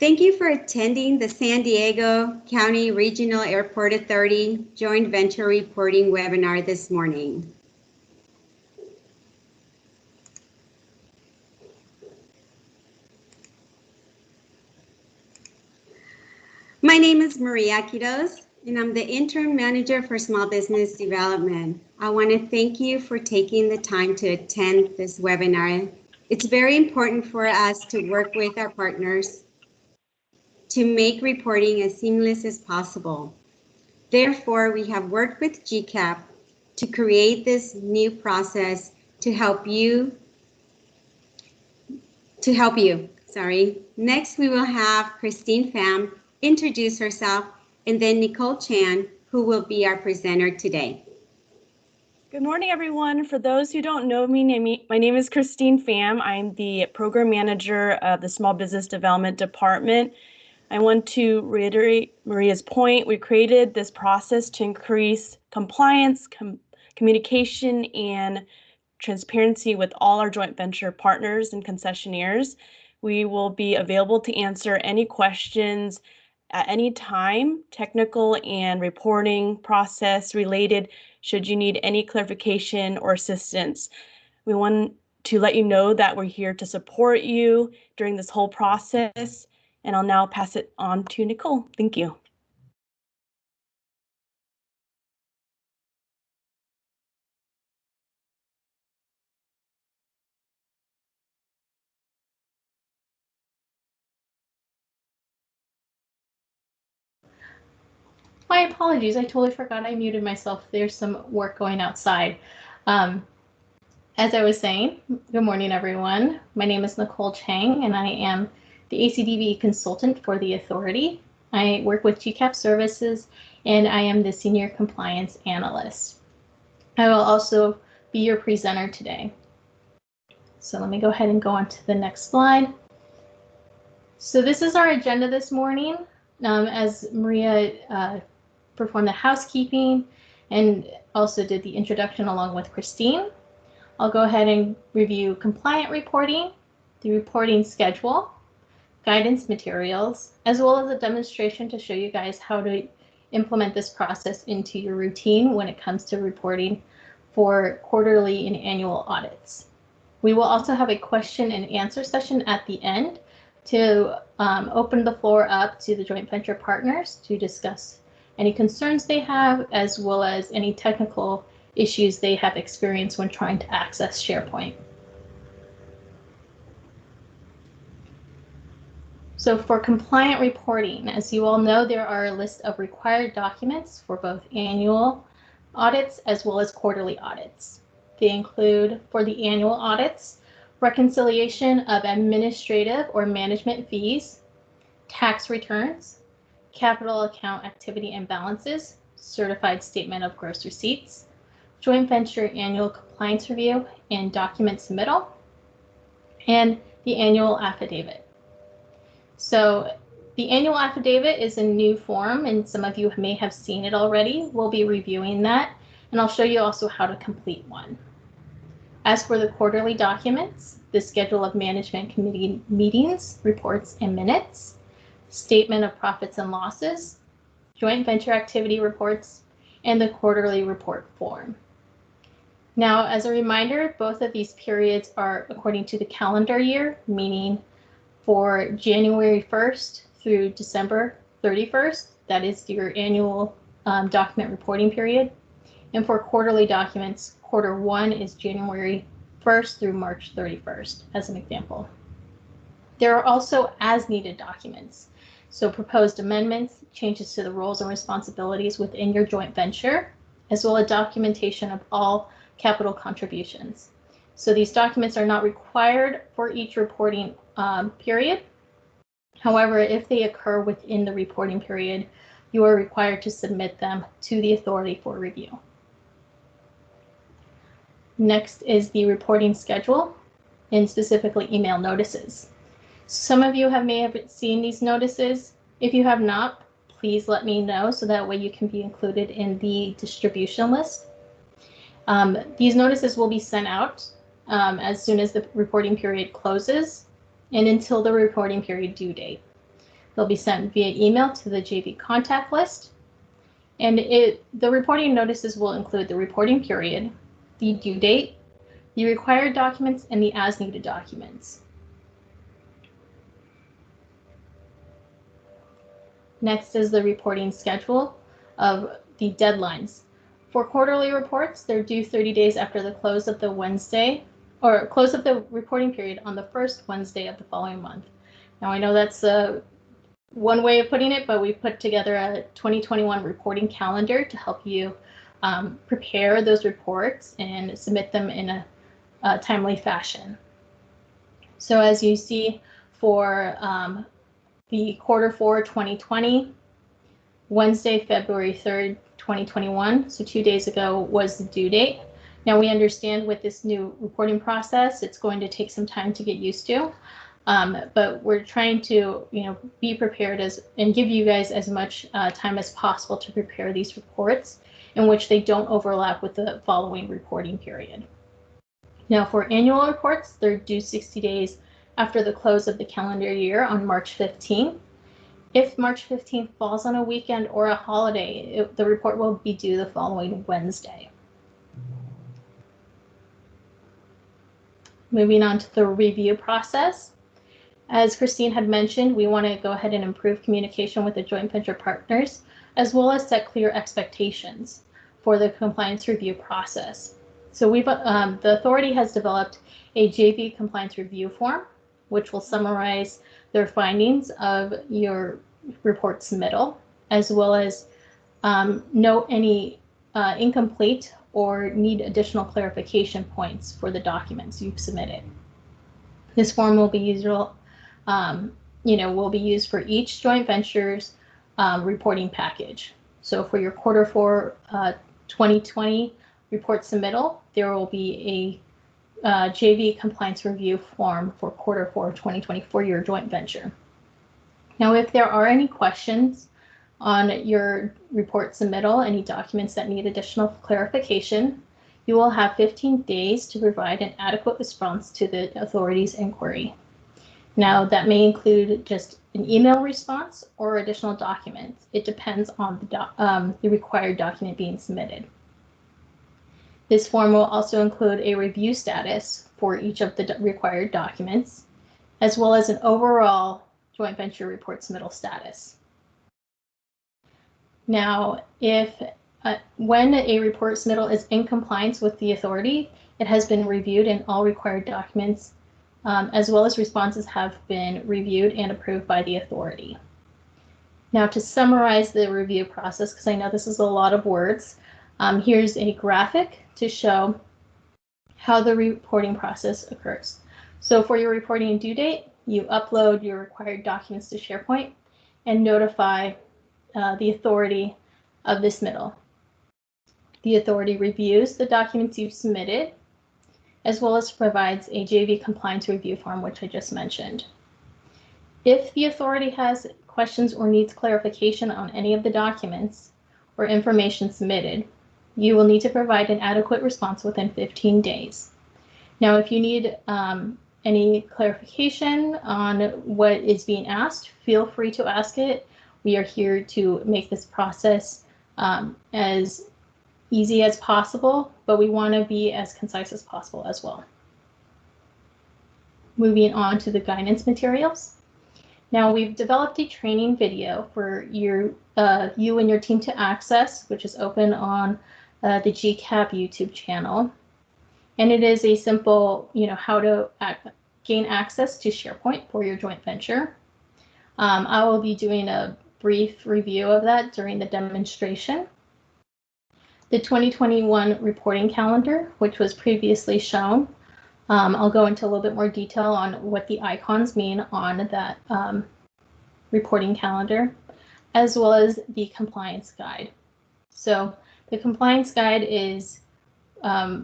Thank you for attending the San Diego County Regional Airport Authority Joint Venture Reporting webinar this morning. My name is Maria Quiroz, and I'm the Interim Manager for Small Business Development. I want to thank you for taking the time to attend this webinar. It's very important for us to work with our partners to make reporting as seamless as possible. Therefore, we have worked with GCAP to create this new process to help you. Next, we will have Christine Pham introduce herself, and then Nicole Chan, who will be our presenter today. Good morning, everyone. For those who don't know me, my name is Christine Pham. I'm the Program Manager of the Small Business Development Department. I want to reiterate Maria's point. We created this process to increase compliance, communication, and transparency with all our joint venture partners and concessionaires. We will be available to answer any questions at any time, technical and reporting process related, should you need any clarification or assistance. We want to let you know that we're here to support you during this whole process. And I'll now pass it on to Nicole. Thank you. My apologies, I totally forgot I muted myself. There's some work going outside. As I was saying, good morning, everyone. My name is Nicole Chang, and I am the ACDBE Consultant for the Authority. I work with GCAP Services, and I am the Senior Compliance Analyst. I will also be your presenter today. So let me go ahead and go on to the next slide. So this is our agenda this morning. As Maria performed the housekeeping and also did the introduction along with Christine, I'll go ahead and review compliant reporting, the reporting schedule, guidance materials, as well as a demonstration to show you guys how to implement this process into your routine when it comes to reporting for quarterly and annual audits. We will also have a question and answer session at the end to open the floor up to the joint venture partners to discuss any concerns they have, as well as any technical issues they have experienced when trying to access SharePoint. So for compliant reporting, as you all know, there are a list of required documents for both annual audits as well as quarterly audits. They include, for the annual audits, reconciliation of administrative or management fees, tax returns, capital account activity and balances, certified statement of gross receipts, joint venture annual compliance review and document submittal, and the annual affidavit. So the annual affidavit is a new form, and some of you may have seen it already. We'll be reviewing that, and I'll show you also how to complete one. As for the quarterly documents, the schedule of management committee meetings, reports, and minutes, statement of profits and losses, joint venture activity reports, and the quarterly report form. Now, as a reminder, both of these periods are according to the calendar year, meaning for January 1st through December 31st, that is your annual document reporting period. And for quarterly documents, quarter 1 is January 1st through March 31st, as an example. There are also as-needed documents. So proposed amendments, changes to the roles and responsibilities within your joint venture, as well as documentation of all capital contributions. So these documents are not required for each reporting period. However, if they occur within the reporting period, you are required to submit them to the authority for review. Next is the reporting schedule, and specifically email notices. Some of you may have seen these notices. If you have not, please let me know so that way you can be included in the distribution list. These notices will be sent out as soon as the reporting period closes and until the reporting period due date. They'll be sent via email to the JV contact list. And the reporting notices will include the reporting period, the due date, the required documents, and the as-needed documents. Next is the reporting schedule of the deadlines. For quarterly reports, they're due 30 days after the close of the Wednesday, or close of the reporting period on the first Wednesday of the following month. Now I know that's one way of putting it, but we put together a 2021 reporting calendar to help you prepare those reports and submit them in a timely fashion. So as you see for the Q4 2020, Wednesday, February 3rd, 2021, so 2 days ago was the due date. Now we understand with this new reporting process, it's going to take some time to get used to, but we're trying to, be prepared and give you guys as much time as possible to prepare these reports in which they don't overlap with the following reporting period. Now for annual reports, they're due 60 days after the close of the calendar year on March 15th. If March 15th falls on a weekend or a holiday, the report will be due the following Wednesday. Moving on to the review process. As Christine had mentioned, we want to go ahead and improve communication with the joint venture partners, as well as set clear expectations for the compliance review process. So the authority has developed a JV compliance review form, which will summarize their findings of your report submittal, as well as note any incomplete or need additional clarification points for the documents you've submitted. This form will be used, will be used for each joint venture's reporting package. So for your Q4 2020 report submittal, there will be a JV compliance review form for Q4 2020 for your joint venture. Now, if there are any questions on your report submittal, any documents that need additional clarification, you will have 15 days to provide an adequate response to the authority's inquiry. Now, that may include just an email response or additional documents. It depends on the required document being submitted. This form will also include a review status for each of the required documents, as well as an overall joint venture report submittal status. Now, when a report submittal is in compliance with the authority, it has been reviewed and all required documents, as well as responses, have been reviewed and approved by the authority. Now, to summarize the review process, because I know this is a lot of words, here's a graphic to show how the reporting process occurs. So for your reporting due date, you upload your required documents to SharePoint and notify the authority of the submittal. The authority reviews the documents you've submitted, as well as provides a JV compliance review form, which I just mentioned. If the authority has questions or needs clarification on any of the documents or information submitted, you will need to provide an adequate response within 15 days. Now, if you need any clarification on what is being asked, feel free to ask it. We are here to make this process as easy as possible, but we want to be as concise as possible as well. Moving on to the guidance materials. Now, we've developed a training video for you and your team to access, which is open on the GCAP YouTube channel. And it is a simple, how to gain access to SharePoint for your joint venture. I will be doing a brief review of that during the demonstration. The 2021 reporting calendar, which was previously shown, I'll go into a little bit more detail on what the icons mean on that reporting calendar, as well as the compliance guide. So the compliance guide is a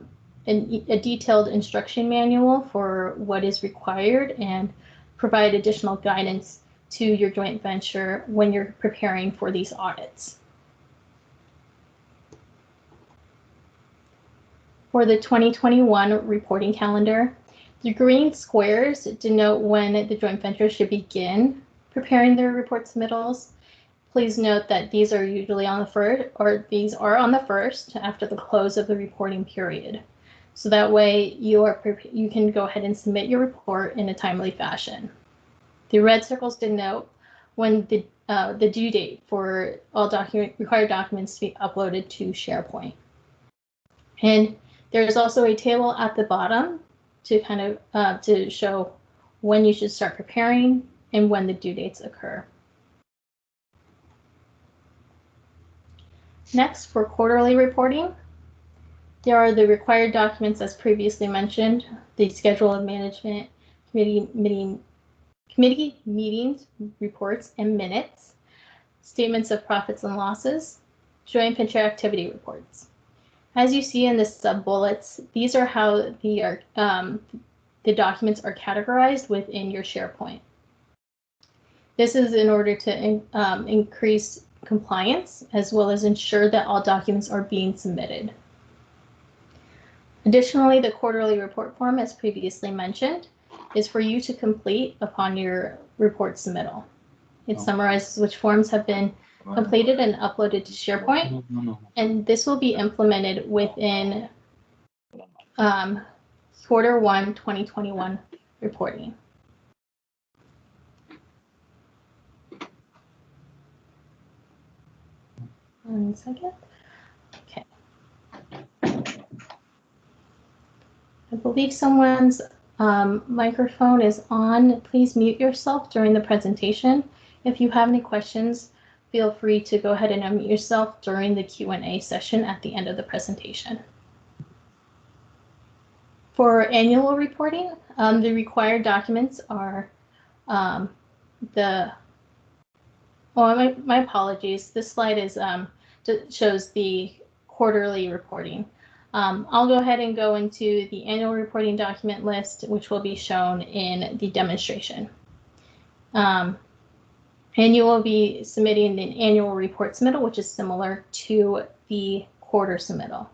detailed instruction manual for what is required and provide additional guidance to your joint venture when you're preparing for these audits. For the 2021 reporting calendar, the green squares denote when the joint venture should begin preparing their report submittals, please note that these are usually on the first, or these are on the first after the close of the reporting period. So that way you can go ahead and submit your report in a timely fashion. The red circles denote when the due date for all required documents to be uploaded to SharePoint. And there's also a table at the bottom to kind of to show when you should start preparing and when the due dates occur. Next, for quarterly reporting, there are the required documents as previously mentioned, the schedule of management, committee meetings, reports, and minutes, statements of profits and losses, joint venture activity reports. As you see in the sub-bullets, these are how the documents are categorized within your SharePoint. This is in order to increase compliance as well as ensure that all documents are being submitted. Additionally, the quarterly report form, as previously mentioned, is for you to complete upon your report submittal. It summarizes which forms have been completed and uploaded to SharePoint, and this will be implemented within quarter 1 2021 reporting. One second. Okay. I believe someone's microphone is on. Please mute yourself during the presentation. If you have any questions, feel free to go ahead and unmute yourself during the Q&A session at the end of the presentation. For annual reporting, the required documents are my apologies. This slide is shows the quarterly reporting. I'll go ahead and go into the annual reporting document list, which will be shown in the demonstration. And you will be submitting an annual report submittal, which is similar to the quarter submittal.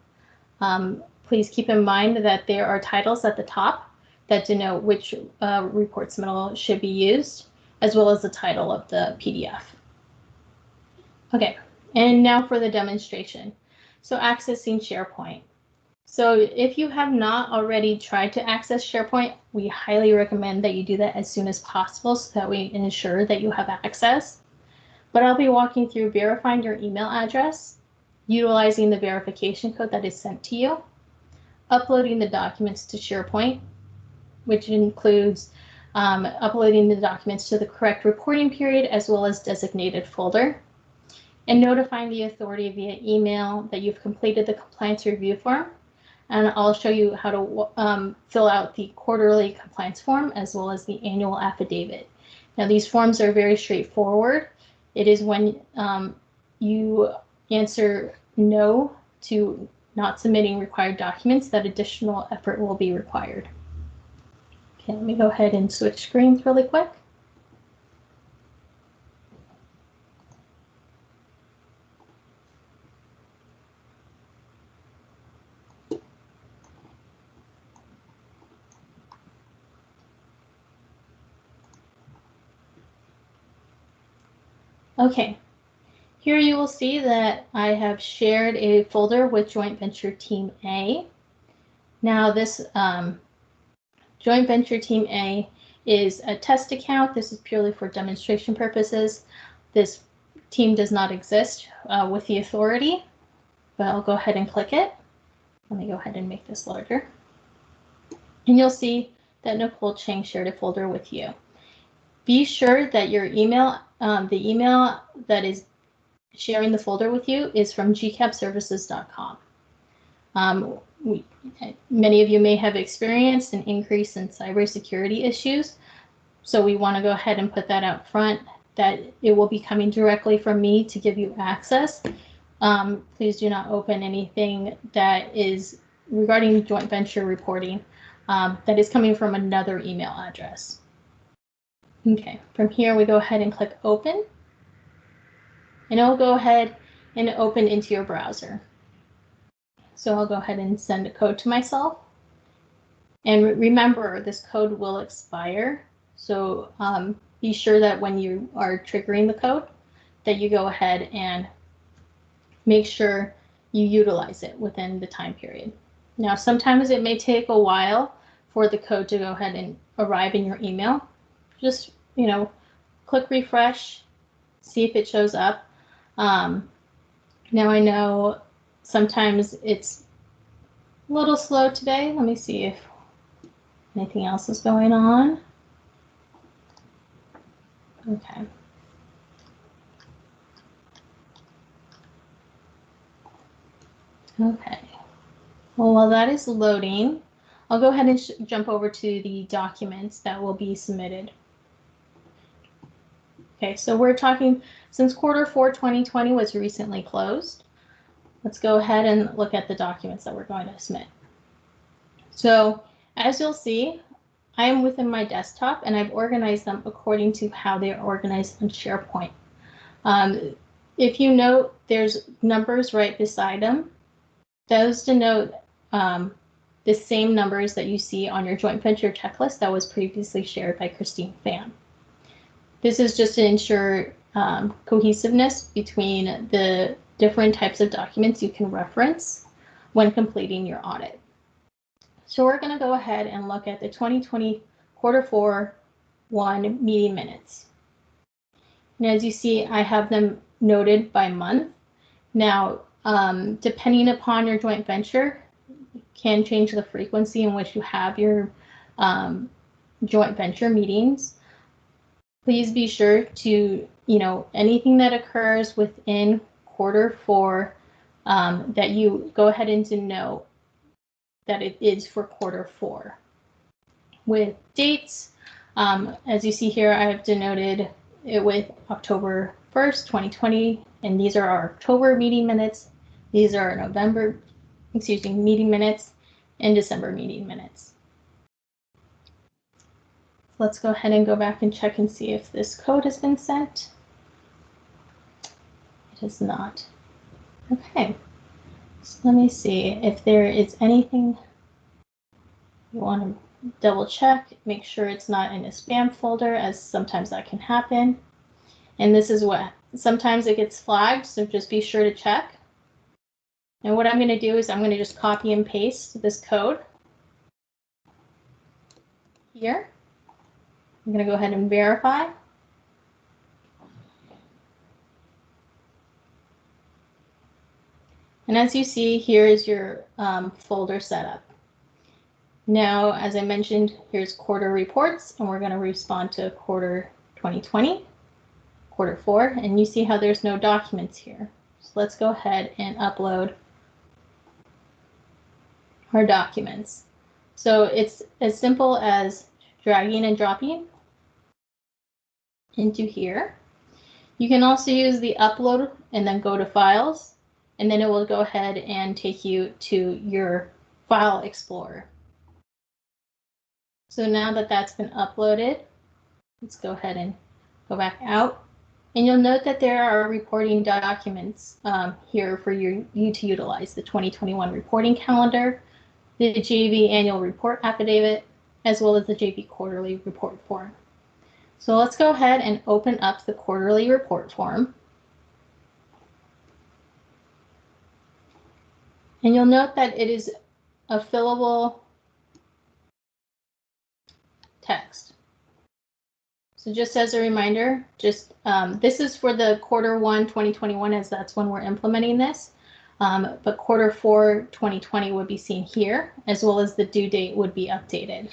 Please keep in mind that there are titles at the top that denote which report submittal should be used, as well as the title of the PDF. Okay, and now for the demonstration. So accessing SharePoint. So if you have not already tried to access SharePoint, we highly recommend that you do that as soon as possible so that we ensure that you have access. But I'll be walking through verifying your email address, utilizing the verification code that is sent to you, uploading the documents to SharePoint, which includes uploading the documents to the correct reporting period as well as designated folder, and notifying the authority via email that you've completed the compliance review form. And I'll show you how to fill out the quarterly compliance form as well as the annual affidavit. Now, these forms are very straightforward. It is when you answer no to not submitting required documents that additional effort will be required. Okay, let me go ahead and switch screens really quick. Okay, here you will see that I have shared a folder with Joint Venture Team A. Now this Joint Venture Team A is a test account. This is purely for demonstration purposes. This team does not exist with the authority, but I'll go ahead and click it. Let me go ahead and make this larger. And you'll see that Nicole Chang shared a folder with you. Be sure that your email, the email that is sharing the folder with you is from GCAPServices.com. Many of you may have experienced an increase in cybersecurity issues, so we want to go ahead and put that out front, that it will be coming directly from me to give you access. Please do not open anything that is regarding joint venture reporting that is coming from another email address. Okay, from here we go ahead and click open, and it'll go ahead and open into your browser. So I'll go ahead and send a code to myself. And remember, this code will expire. So be sure that when you are triggering the code, that you go ahead and make sure you utilize it within the time period. Now, sometimes it may take a while for the code to go ahead and arrive in your email. Just, click refresh, see if it shows up. Now I know sometimes it's a little slow today. Let me see if anything else is going on. Okay. Okay. Well, while that is loading, I'll go ahead and jump over to the documents that will be submitted. Okay, so we're talking, since Q4 2020 was recently closed, let's go ahead and look at the documents that we're going to submit. So as you'll see, I am within my desktop and I've organized them according to how they're organized in SharePoint. If you note, there's numbers right beside them. Those denote the same numbers that you see on your joint venture checklist that was previously shared by Christine Pham. This is just to ensure cohesiveness between the different types of documents you can reference when completing your audit. So we're going to go ahead and look at the 2020 Q4 meeting minutes. And as you see, I have them noted by month. Now, depending upon your joint venture, can change the frequency in which you have your joint venture meetings. Please be sure to, anything that occurs within Q4 that you go ahead and denote that it is for Q4. With dates, as you see here, I have denoted it with October 1st, 2020, and these are our October meeting minutes. These are November, meeting minutes, and December meeting minutes. Let's go ahead and go back and check and see if this code has been sent. It has not. Okay, so let me see if there is anything you want to double check, make sure it's not in a spam folder, as sometimes that can happen. And this is what, sometimes it gets flagged, so just be sure to check. And what I'm going to do is I'm going to just copy and paste this code here. I'm going to go ahead and verify. And as you see, here is your folder setup. Now, as I mentioned, here's quarter reports, and we're going to respond to quarter 2020, Q4, and you see how there's no documents here. So let's go ahead and upload our documents. So it's as simple as dragging and dropping into here. You can also use the upload and then go to files, and then it will go ahead and take you to your file explorer. So now that that's been uploaded, let's go ahead and go back out. And you'll note that there are reporting documents here for you to utilize: the 2021 reporting calendar, the JV annual report affidavit, as well as the JV quarterly report form. So let's go ahead and open up the quarterly report form. And you'll note that it is a fillable text. So just as a reminder, this is for the Q1 2021, as that's when we're implementing this. But Q4 2020 would be seen here, as well as the due date would be updated.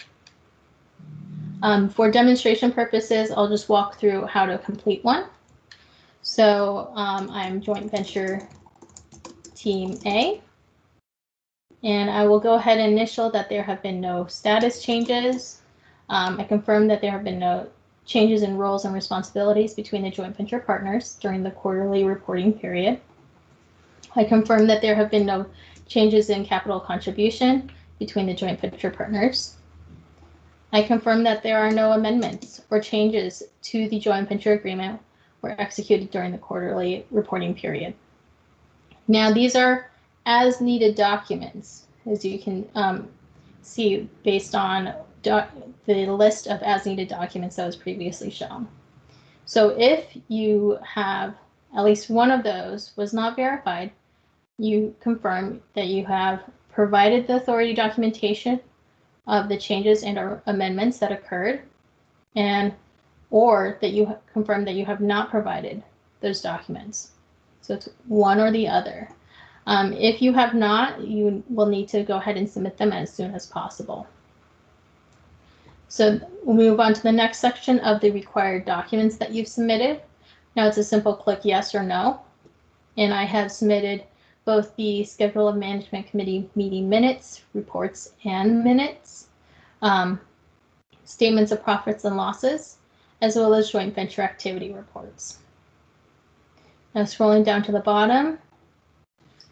For demonstration purposes, I'll just walk through how to complete one. So I'm joint venture team A, and I will go ahead and initial that there have been no status changes. I confirm that there have been no changes in roles and responsibilities between the joint venture partners during the quarterly reporting period. I confirm that there have been no changes in capital contribution between the joint venture partners. I confirm that there are no amendments or changes to the joint venture agreement were executed during the quarterly reporting period. Now, these are as needed documents, as you can see based on the list of as-needed documents that was previously shown. So if you have at least one of those was not verified, you confirm that you have provided the authority documentation of the changes and or amendments that occurred, and or that you confirm that you have not provided those documents. So it's one or the other. If you have not, you will need to go ahead and submit them as soon as possible. So we'll move on to the next section of the required documents that you've submitted. Now it's a simple click yes or no. And I have submitted both the Schedule of Management Committee meeting minutes, reports, and minutes, statements of profits and losses, as well as joint venture activity reports. Now scrolling down to the bottom,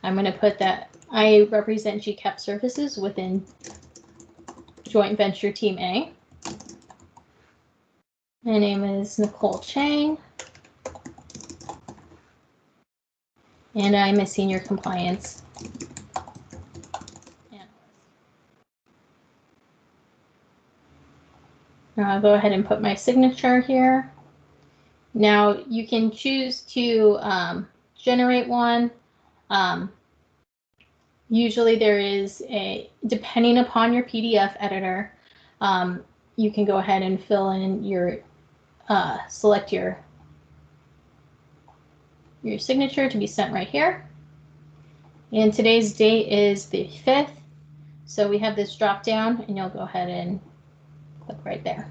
I'm going to put that I represent GCAP Services within Joint Venture Team A. My name is Nicole Chang, and I'm a Senior Compliance Analyst. Now I'll go ahead and put my signature here. Now you can choose to generate one. Usually there is a, depending upon your PDF editor, you can go ahead and fill in your, select your signature to be sent right here. And today's date is the 5th. So we have this drop down and you'll go ahead and click right there.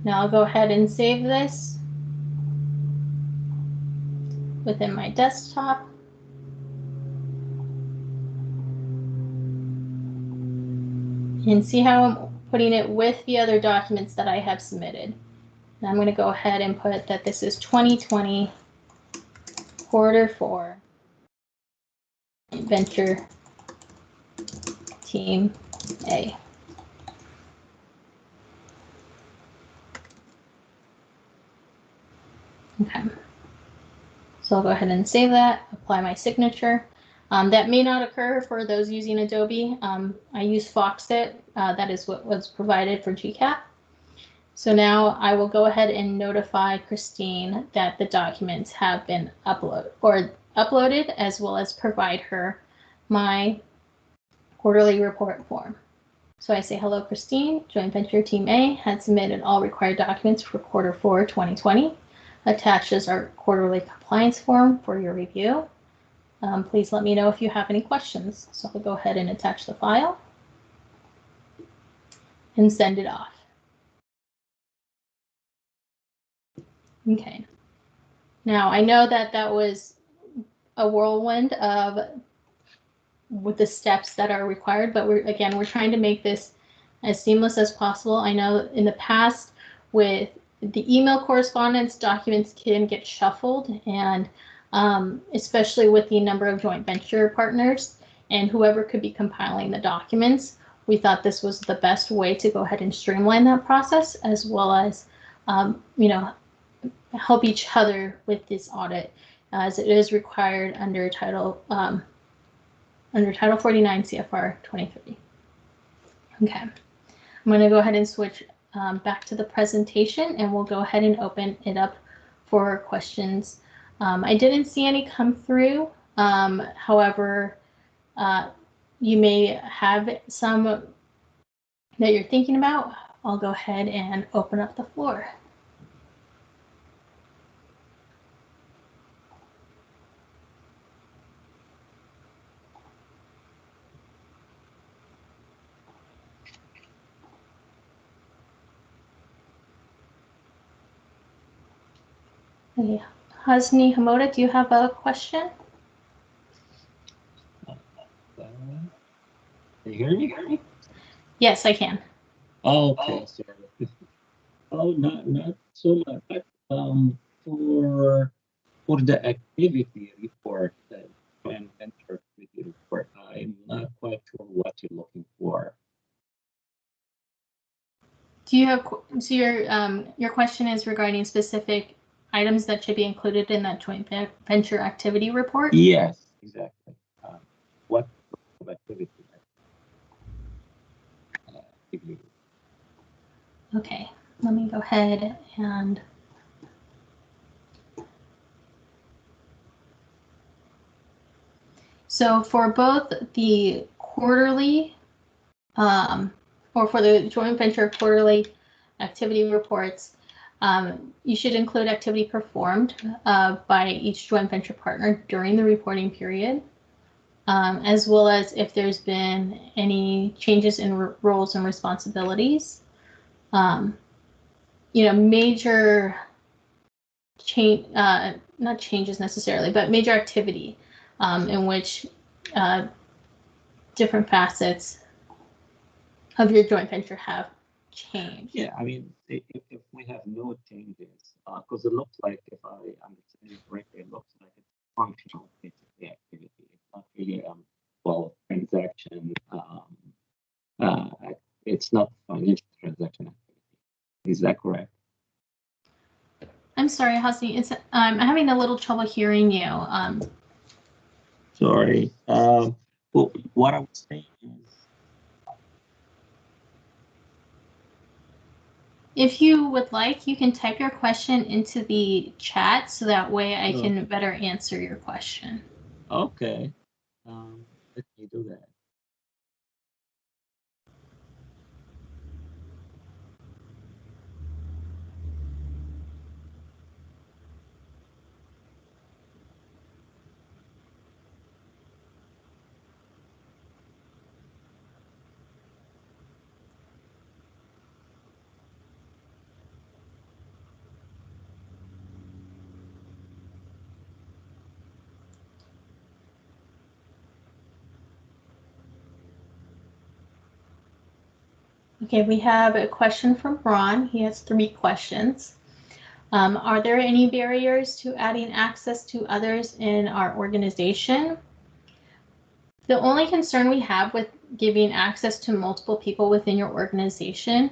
Now I'll go ahead and save this within my desktop. And see how I'm putting it with the other documents that I have submitted. And I'm going to go ahead and put that this is 2020 Q4 Venture Team A. Okay. So I'll go ahead and save that, apply my signature. That may not occur for those using Adobe. I use Foxit. That is what was provided for GCAP. So now I will go ahead and notify Christine that the documents have been uploaded, as well as provide her my quarterly report form. So I say, hello, Christine. Joint Venture Team A had submitted all required documents for Q4 2020. Attached is our quarterly compliance form for your review. Please let me know if you have any questions. So I'll go ahead and attach the file and send it off. Okay. Now I know that that was a whirlwind with the steps that are required, but we're trying to make this as seamless as possible. I know in the past with the email correspondence, documents can get shuffled, and especially with the number of joint venture partners and whoever could be compiling the documents, we thought this was the best way to go ahead and streamline that process, as well as help each other with this audit, as it is required under Title 49 CFR 23. Okay, I'm going to go ahead and switch back to the presentation, and we'll go ahead and open it up for questions. I didn't see any come through. However, you may have some that you're thinking about. I'll go ahead and open up the floor. Okay. Hasni Hamoda, do you have a question? Can you hear me? Yes, I can. Oh, okay, sorry. Oh, not so much. For the activity report, the joint venture activity report, I'm not quite sure what you're looking for. Do you have, so your question is regarding specific items that should be included in that joint venture activity report? Yes, exactly. What activity? Okay, let me go ahead and so for both the quarterly or for the joint venture quarterly activity reports, you should include activity performed by each joint venture partner during the reporting period, as well as if there's been any changes in roles and responsibilities. Major change, not changes necessarily, but major activity in which different facets of your joint venture have changed. Yeah, I mean, if we have no changes, because it looks like, if I understand it correctly, it looks like it's functional, basically, activity. It's not really, well, transaction. It's not financial transaction activity. Is that correct? I'm sorry, Hasni. I'm having a little trouble hearing you. Sorry. Well, what I would say is, if you would like, you can type your question into the chat so that way I can better answer your question. okay. Let me do that. Okay, we have a question from Ron. He has 3 questions. Are there any barriers to adding access to others in our organization? The only concern we have with giving access to multiple people within your organization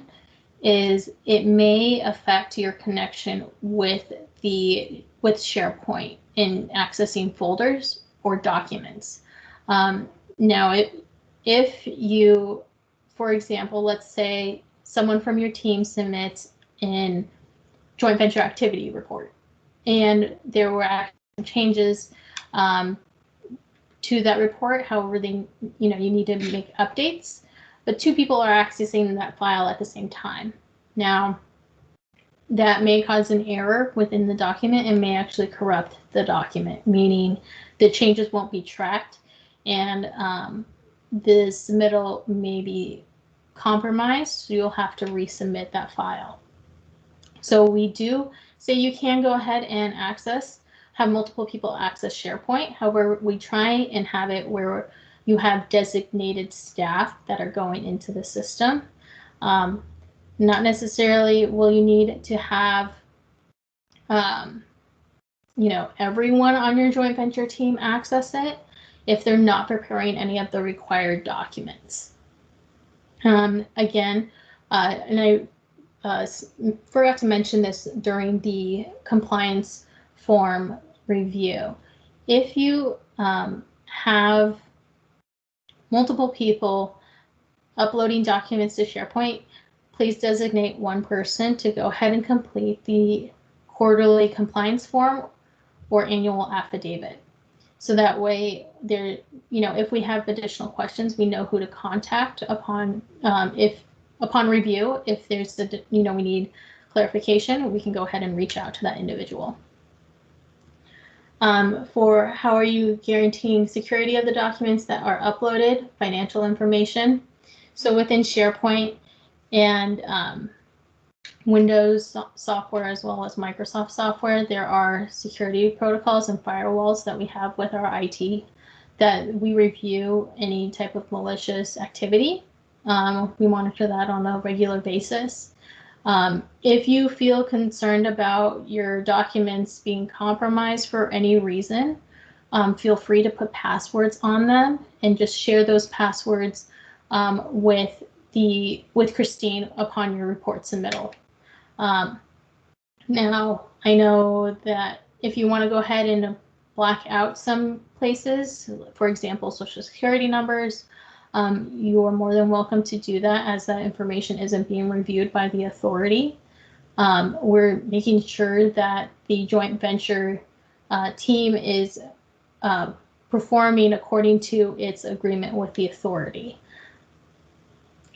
is it may affect your connection with SharePoint in accessing folders or documents. Now, if you, for example, let's say someone from your team submits an joint venture activity report and there were changes to that report, however, you need to make updates, but 2 people are accessing that file at the same time. Now, that may cause an error within the document and may actually corrupt the document, meaning the changes won't be tracked and the submittal may be compromised, so you'll have to resubmit that file. So we do say you can go ahead and have multiple people access SharePoint. However, we try and have it where you have designated staff that are going into the system. Not necessarily will you need to have everyone on your joint venture team access it if they're not preparing any of the required documents. Again, and I forgot to mention this during the compliance form review. If you have multiple people uploading documents to SharePoint, please designate one person to go ahead and complete the quarterly compliance form or annual affidavit. So that way, if we have additional questions, we know who to contact upon review. If there's we need clarification, we can go ahead and reach out to that individual. For how are you guaranteeing security of the documents that are uploaded, financial information. So within SharePoint and Windows software as well as Microsoft software, there are security protocols and firewalls that we have with our IT that we review any type of malicious activity. We monitor that on a regular basis. If you feel concerned about your documents being compromised for any reason, feel free to put passwords on them and just share those passwords with Christine upon your report submittal. Now, I know that if you want to go ahead and black out some places, for example, social security numbers, you are more than welcome to do that, as that information isn't being reviewed by the authority. We're making sure that the joint venture team is performing according to its agreement with the authority.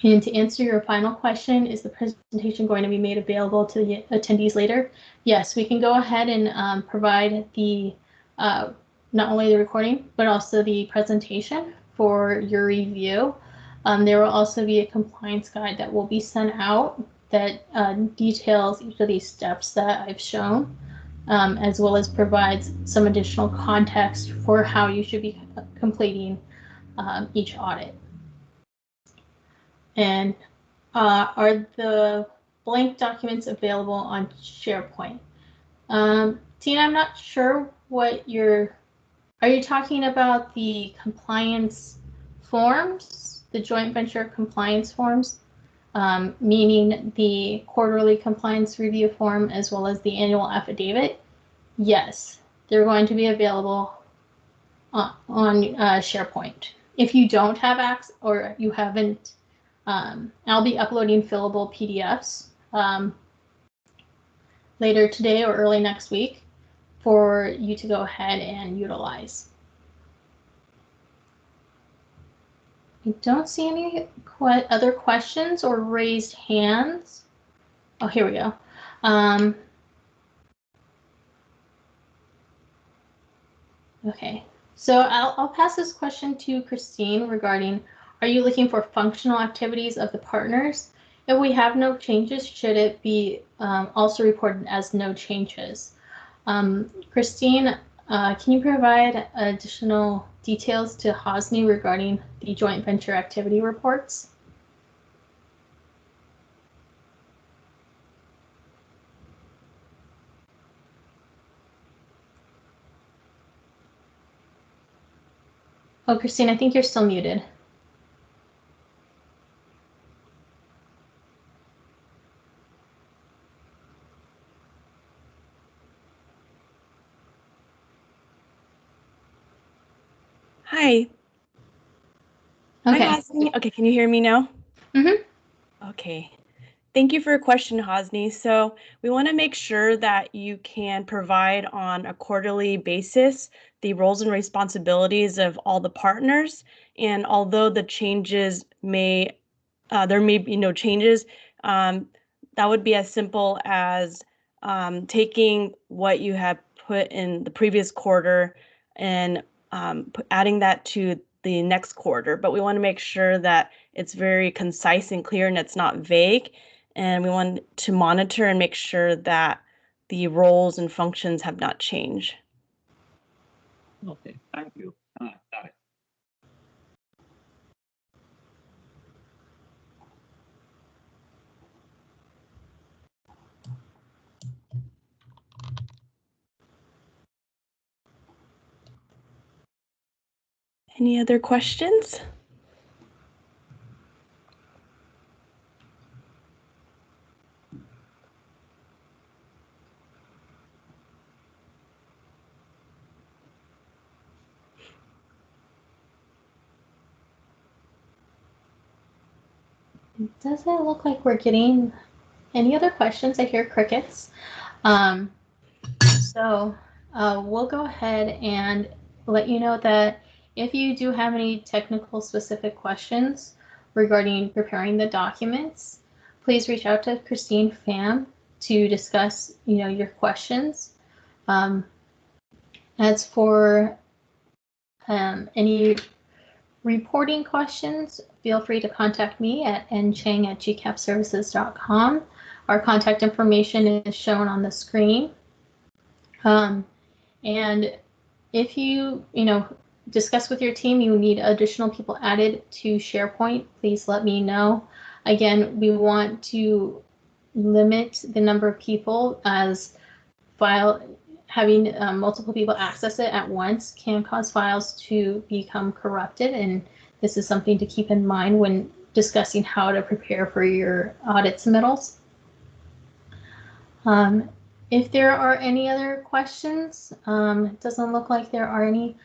And to answer your final question, is the presentation going to be made available to the attendees later? Yes, we can go ahead and provide the not only the recording, but also the presentation for your review. There will also be a compliance guide that will be sent out that details each of these steps that I've shown, as well as provides some additional context for how you should be completing each audit. And are the blank documents available on SharePoint? Tina, I'm not sure what are you talking about the compliance forms, the joint venture compliance forms, meaning the quarterly compliance review form as well as the annual affidavit? Yes, they're going to be available on SharePoint. If you don't have access or you haven't, I'll be uploading fillable PDFs later today or early next week for you to go ahead and utilize. I don't see any other questions or raised hands. Oh, here we go. Okay, so I'll pass this question to Christine regarding, are you looking for functional activities of the partners? If we have no changes, should it be also reported as no changes? Christine, can you provide additional details to Hosni regarding the joint venture activity reports? Oh, Christine, I think you're still muted. Hi. Okay. Hi, Hosni. Okay, can you hear me now? Mm-hmm. Okay. Thank you for your question, Hosni. So we want to make sure that you can provide on a quarterly basis the roles and responsibilities of all the partners. And although the changes there may be no changes, that would be as simple as taking what you have put in the previous quarter and adding that to the next quarter. But we want to make sure that it's very concise and clear and it's not vague. And we want to monitor and make sure that the roles and functions have not changed. Okay, thank you. Got it. Any other questions? It doesn't look like we're getting any other questions. I hear crickets. So we'll go ahead and let you know that if you do have any technical specific questions regarding preparing the documents, please reach out to Christine Pham to discuss, your questions. As for any reporting questions, feel free to contact me at nchang@gcapservices.com. Our contact information is shown on the screen. And if you, discuss with your team, you need additional people added to SharePoint, please let me know. Again, we want to limit the number of people, as having multiple people access it at once can cause files to become corrupted. And this is something to keep in mind when discussing how to prepare for your audit submittals. If there are any other questions, it doesn't look like there are any.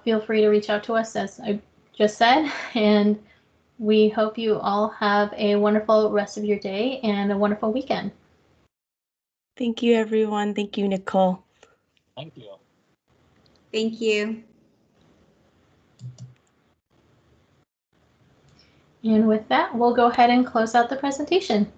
Feel free to reach out to us. As I just said, and we hope you all have a wonderful rest of your day and a wonderful weekend. Thank you, everyone. Thank you, Nicole. Thank you. Thank you. And with that, we'll go ahead and close out the presentation.